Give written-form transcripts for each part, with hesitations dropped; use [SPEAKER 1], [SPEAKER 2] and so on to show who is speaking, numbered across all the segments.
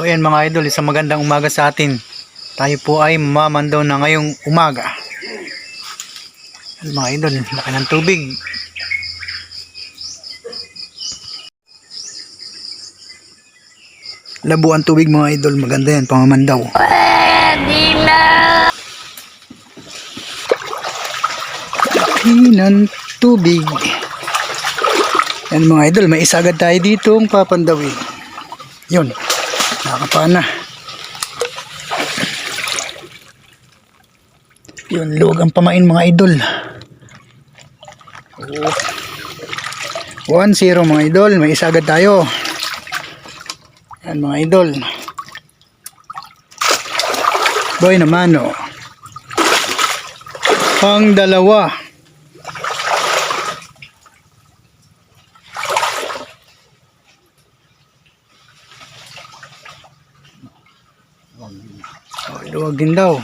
[SPEAKER 1] So ayan mga idol, isang magandang umaga sa atin. Tayo po ay mamandaw na ngayong umaga. Ayan mga idol, laki ng tubig. Labo ang tubig mga idol, maganda yan, pamamandaw. Pwede na! Laki ng tubig. Ayan mga idol, may isa agad tayo dito ang papandawin. Yun, nakapana. Yun, luwag ang pamain mga idol. 1-0 mga idol, may isa agad tayo. Yan mga idol. Boy naman o. Pang dalawa. Luwag din daw.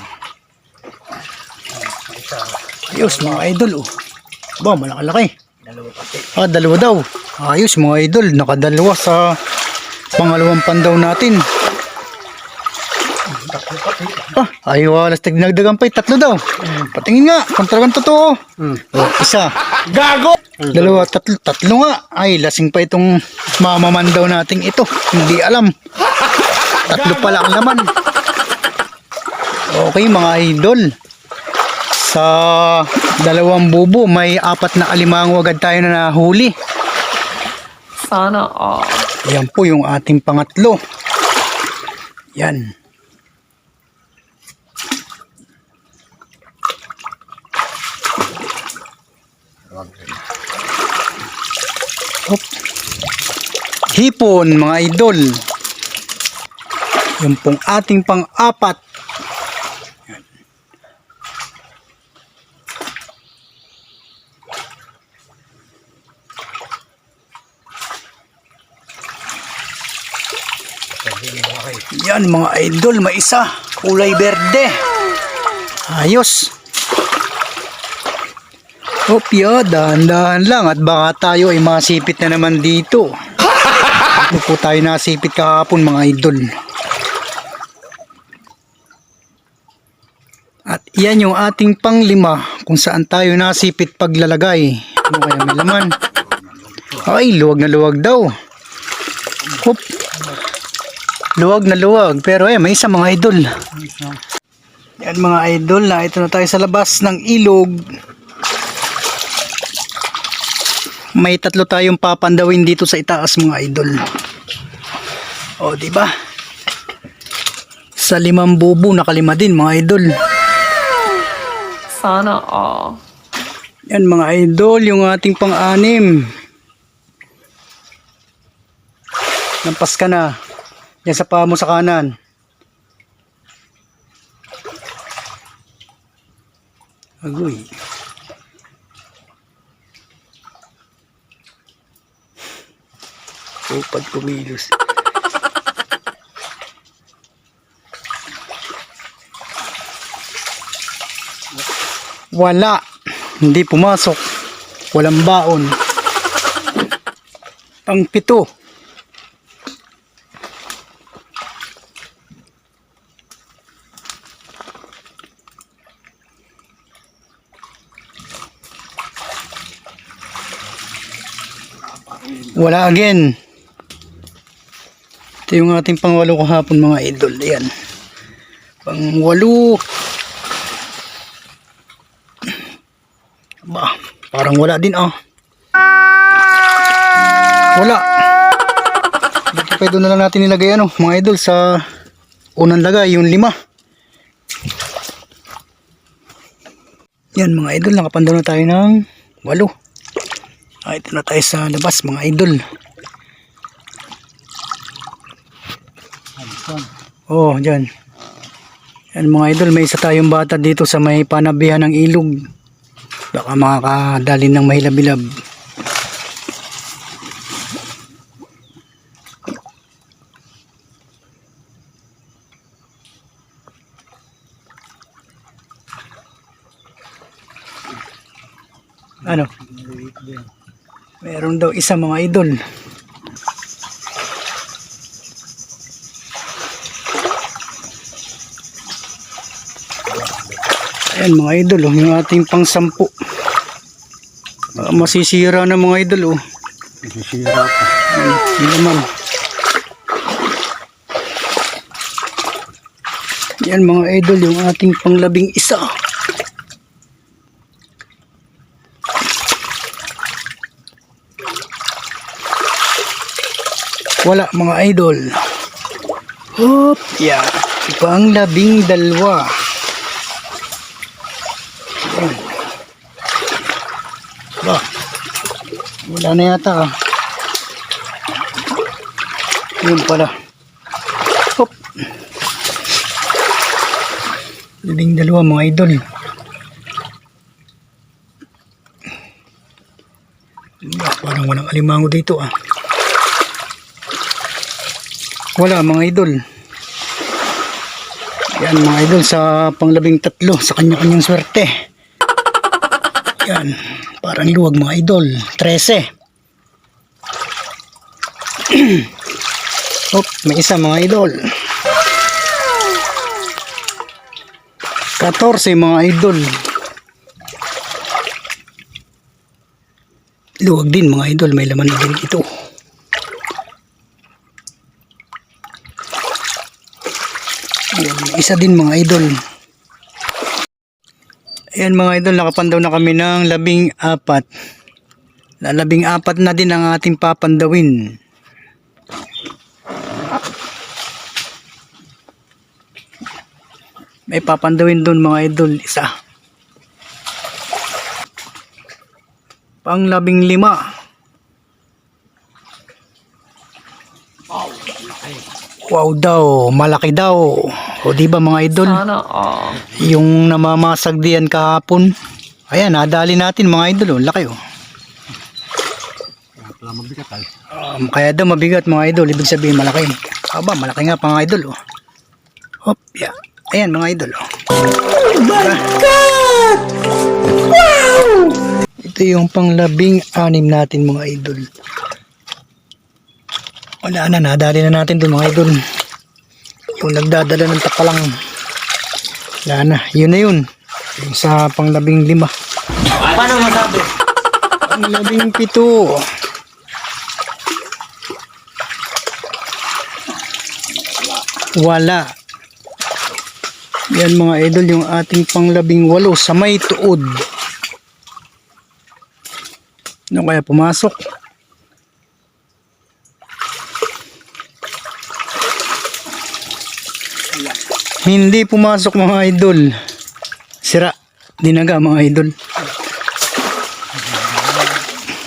[SPEAKER 1] Ayos mga idol. Ba, malaki-laki. Dalawa daw. Ayos mga idol. Nakadalawa sa pangalawang pandaw natin. Ay walas dinagdagan pa. Tatlo daw. Patingin nga kung talagang totoo. Isa. Gago. Dalawa, tatlo nga. Ay lasing pa itong mamamandaw natin ito. Hindi alam. Tatlo pala ang laman. Okay mga idol, sa dalawang bubo may 4 na alimango agad tayo na nahuli.
[SPEAKER 2] Sana all.
[SPEAKER 1] Yan po yung ating pangatlo. Yan. Hop. Hipon mga idol. Yung pong ating pang-4. Yan mga idol, may isa kulay berde. Ayos. Opya, dahan-dahan lang at baka tayo ay masipit na naman dito. Ito po tayo nasipit kahapon mga idol. At yan yung ating pang-5 kung saan tayo nasipit paglalagay. Ano kaya may laman? Ay, luwag na luwag daw. Hop. Luwag na luwag, pero may isa mga idol. Yan mga idol, na ito na tayo sa labas ng ilog. May 3 tayong papandawin dito sa itaas mga idol. O di ba? Sa 5 bubo nakalima din mga idol.
[SPEAKER 2] Sana all.
[SPEAKER 1] Yan mga idol, yung ating pang-6. Lampas ka na. Yan sa paa mo sa kanan. Agoy. Upad kumilos. Wala. Hindi pumasok. Walang baon. Pang-7. Wala again. Ito yung ating pang-8 kahapon mga idol. Ayan. Pang-8. Ba, parang wala din Wala. Dito pwede na lang natin nilagay mga idol sa unang lagay yung 5. Yan mga idol, nakapandaw na tayo ng 8. Ito na tayo sa labas mga idol. Dyan. Yan mga idol, may isa tayong bata dito sa may panabihan ng ilog. Baka makakadalin ng mahilab-hilab. Ano? Meron daw isa mga idol. Ayan mga idol, oh, yung ating pang 10. Masisira na mga idol. Oh.
[SPEAKER 3] Masisira pa.
[SPEAKER 1] Hindi naman. Yan mga idol, yung ating pang 11. Wala mga idol. Hop, yeah. Pang 12. Ayan. Ba, wala na yata. Yun pala. Hop. 12 mga idol. Parang walang alimango dito ah. Wala mga idol. Yan mga idol sa pang 13 sa kanya-kanyang swerte. Yan. Parang luwag mga idol. 13. Hop, may isa mga idol. 14 mga idol. Luwag din mga idol. May laman din ito. Yan, isa din mga idol. Ayan mga idol, nakapandaw na kami ng 14. 14 na din ang ating papandawin. May papandawin doon mga idol, isa. Pang 15. Wow daw, malaki daw. O di ba mga idol?
[SPEAKER 2] Sana all.
[SPEAKER 1] Yung namamasag diyan kahapon. Ayan, nadali natin mga idol. Oh. Laki oh.
[SPEAKER 3] Kaya mabigat ay.
[SPEAKER 1] Kaya daw mabigat mga idol. Ibig sabihin malaki. Aba, malaki nga pa mga idol. Oh. Hop, yeah. Ayan mga idol. Oh. Oh my God! Wow! Ito yung pang 16 natin mga idol. Wala na, nadali na natin doon mga idol. Yung nagdadala ng tapalang. Wala na, yun na yun. Yung sa pang 15.
[SPEAKER 3] Paano masabi?
[SPEAKER 1] Pang 17. Wala. Yan mga idol, yung ating pang 18 sa may tuod. Ano kaya pumasok? Hindi pumasok mga idol. Sira. Dinaga mga idol.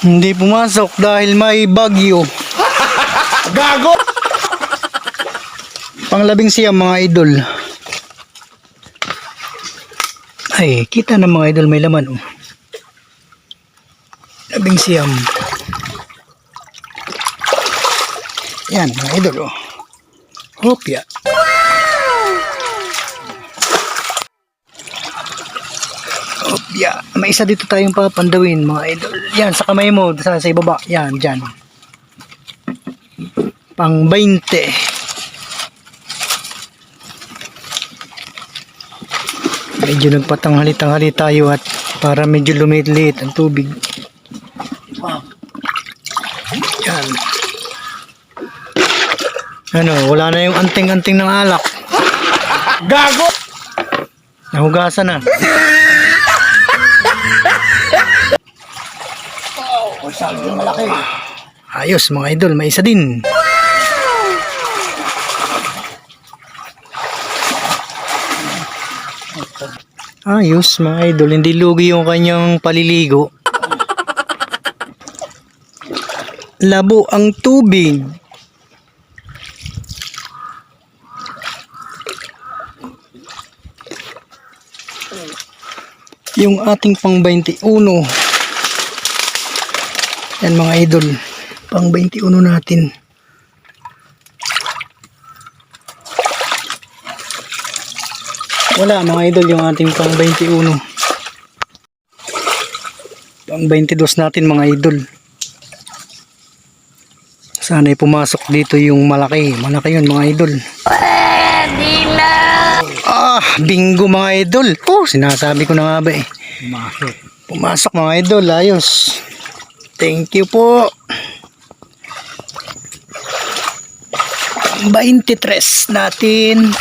[SPEAKER 1] Hindi pumasok dahil may bagyo. Gago! Pang 11 mga idol. Ay, kita na mga idol may laman. Oh. 11. Yan mga idol. Oh. Hopya. Yeah, may isa dito tayong papandawin mga idol. Yan sa kamay mo, sa ibaba. Yan, dyan. Pang 20. Medyo nagpatanghali-tanghali tayo at para medyo lumit-lit ang tubig. Wow. Yan. Ano, wala na yung anting-anting ng alak. Gago! Nahugasan na. Malaki. Ayos mga idol, may isa din. Ayos mga idol, hindi lugi yung kanyang paliligo. Labo ang tubig. Yung ating pang 21. Yan mga idol, pang 21 natin. Wala mga idol yung ating pang 21. Pang 22 natin mga idol. Sana'y pumasok dito yung malaki. Malaki yun mga idol. Bingo mga idol. Oh, sinasabi ko na nga ba eh.
[SPEAKER 3] Masok.
[SPEAKER 1] Pumasok mga idol, ayos. Thank you po. 23 natin.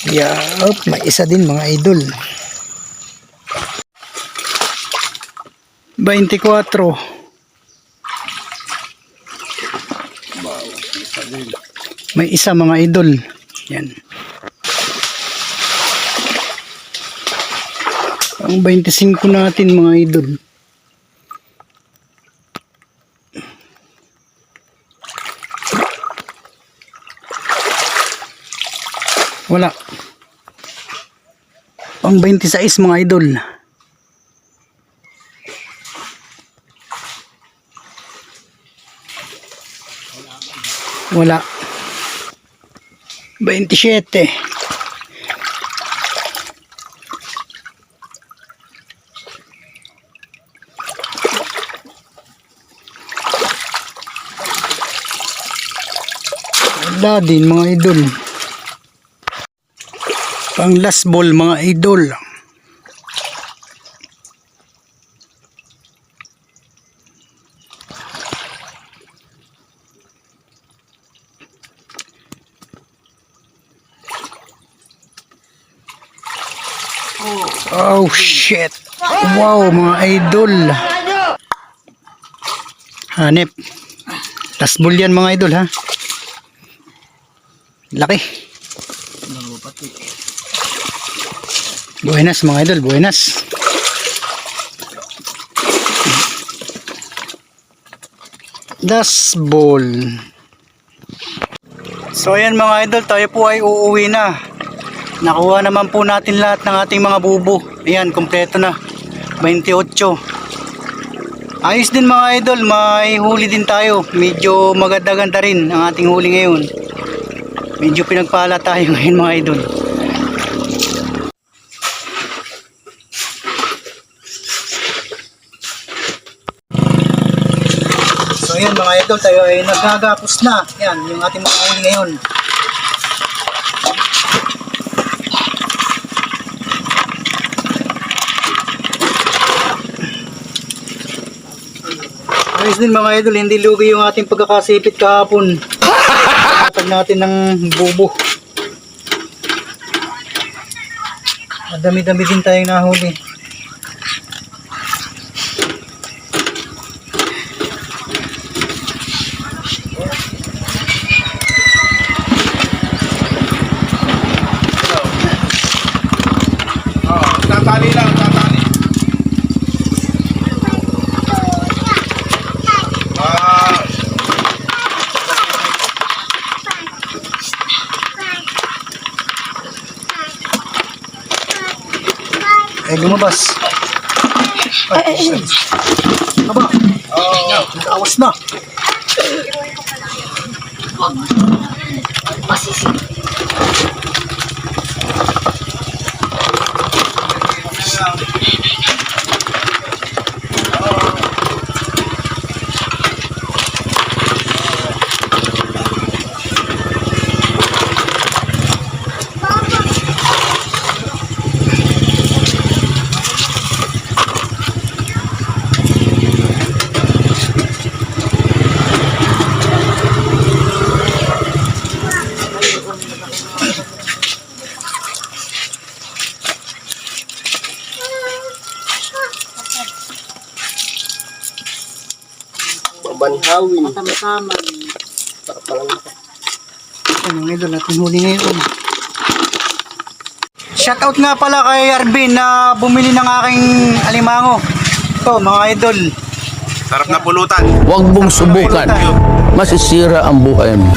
[SPEAKER 1] Yup, may isa din mga idol. 24. May isa mga idol. Yan. Ang 25 natin mga idol. Wala. Pang 26 mga idol. Wala. 27. Wala din mga idol. Pang last ball mga idol. Oh shit. Wow mga idol. Hanep. Last ball yan mga idol ha. Laki. Buenas mga idol, buenas. Last ball. So ayan mga idol, tayo po ay uuwi na. Nakuha naman po natin lahat ng ating mga bubo. Ayan, kompleto na. 28. Ayos din mga idol, may huli din tayo. Medyo maganda-ganda rin ang ating huli ngayon. Medyo pinagpala tayo ngayon mga idol. So ayan mga idol, tayo ay nagagapos na. Yan, yung ating mga huli ngayon. Ayos din mga idol, hindi lugi yung ating pagkakasipit kahapon. Tatag natin ng bubo. Madami-dami din tayong nahuli.
[SPEAKER 4] Tatali lang, tatali.
[SPEAKER 1] Ay, lumabas. Ay, aba. Nag-awas na.
[SPEAKER 3] Banhawin.
[SPEAKER 5] Tama-tama.
[SPEAKER 1] Ano idol natin huli ngayon. Shoutout nga pala kay Arvin na bumili ng aking alimango. Ito mga idol.
[SPEAKER 4] Sarap na pulutan.
[SPEAKER 6] Huwag mong subukan. Masisira ang buhay mo.